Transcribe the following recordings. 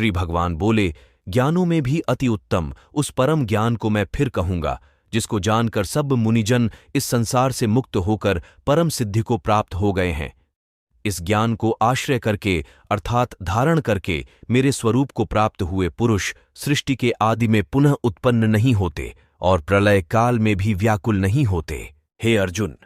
श्री भगवान बोले, ज्ञानों में भी अति उत्तम उस परम ज्ञान को मैं फिर कहूंगा, जिसको जानकर सब मुनिजन इस संसार से मुक्त होकर परम सिद्धि को प्राप्त हो गए हैं। इस ज्ञान को आश्रय करके अर्थात धारण करके मेरे स्वरूप को प्राप्त हुए पुरुष सृष्टि के आदि में पुनः उत्पन्न नहीं होते और प्रलय काल में भी व्याकुल नहीं होते। हे अर्जुन,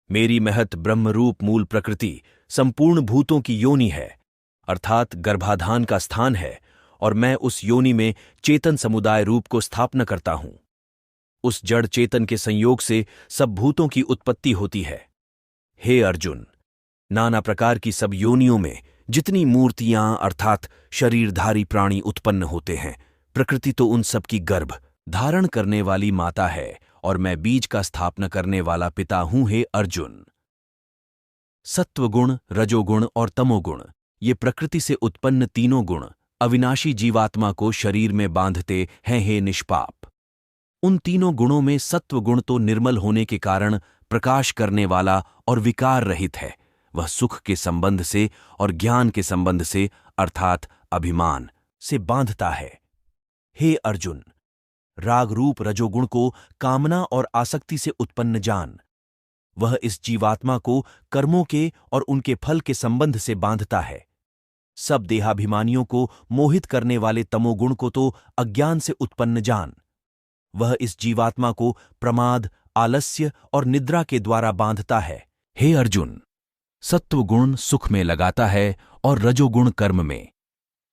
मेरी महत ब्रह्मरूप मूल प्रकृति संपूर्ण भूतों की योनि है, अर्थात गर्भाधान का स्थान है, और मैं उस योनि में चेतन समुदाय रूप को स्थापना करता हूं। उस जड़ चेतन के संयोग से सब भूतों की उत्पत्ति होती है। हे अर्जुन, नाना प्रकार की सब योनियों में जितनी मूर्तियां अर्थात शरीरधारी प्राणी उत्पन्न होते हैं, प्रकृति तो उन सब की गर्भ धारण करने वाली माता है और मैं बीज का स्थापना करने वाला पिता हूं। हे अर्जुन, सत्वगुण, रजोगुण और तमोगुण ये प्रकृति से उत्पन्न तीनों गुण अविनाशी जीवात्मा को शरीर में बांधते हैं। हे निष्पाप, उन तीनों गुणों में सत्वगुण तो निर्मल होने के कारण प्रकाश करने वाला और विकार रहित है। वह सुख के संबंध से और ज्ञान के संबंध से अर्थात अभिमान से बांधता है। हे अर्जुन, राग रूप रजोगुण को कामना और आसक्ति से उत्पन्न जान। वह इस जीवात्मा को कर्मों के और उनके फल के संबंध से बांधता है। सब देहाभिमानियों को मोहित करने वाले तमोगुण को तो अज्ञान से उत्पन्न जान। वह इस जीवात्मा को प्रमाद, आलस्य और निद्रा के द्वारा बांधता है। हे अर्जुन, सत्वगुण सुख में लगाता है और रजोगुण कर्म में,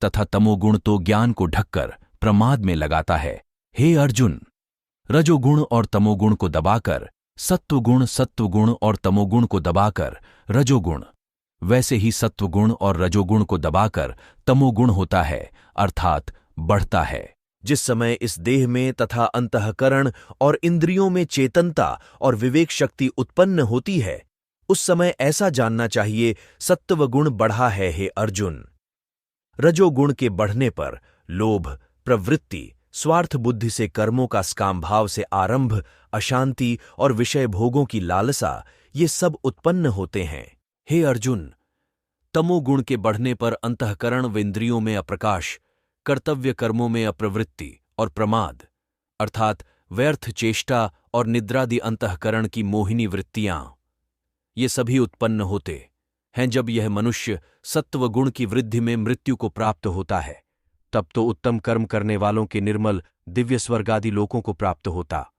तथा तमोगुण तो ज्ञान को ढककर प्रमाद में लगाता है। हे अर्जुन, रजोगुण और तमोगुण को दबाकर सत्वगुण, सत्वगुण और तमोगुण को दबाकर रजोगुण, वैसे ही सत्वगुण और रजोगुण को दबाकर तमोगुण होता है अर्थात बढ़ता है। जिस समय इस देह में तथा अंतःकरण और इंद्रियों में चेतनता और विवेक शक्ति उत्पन्न होती है, उस समय ऐसा जानना चाहिए सत्वगुण बढ़ा है। हे अर्जुन, रजोगुण के बढ़ने पर लोभ, प्रवृत्ति, स्वार्थ बुद्धि से कर्मों का स्काम भाव से आरंभ, अशांति और विषय भोगों की लालसा, ये सब उत्पन्न होते हैं। हे अर्जुन, तमोगुण के बढ़ने पर अंतःकरण व इंद्रियों में अप्रकाश, कर्तव्य कर्मों में अप्रवृत्ति और प्रमाद अर्थात व्यर्थ चेष्टा और निद्रादि अंतःकरण की मोहिनी वृत्तियां, ये सभी उत्पन्न होते हैं। जब यह मनुष्य सत्वगुण की वृद्धि में मृत्यु को प्राप्त होता है, तब तो उत्तम कर्म करने वालों के निर्मल दिव्य स्वर्गादि लोकों को प्राप्त होता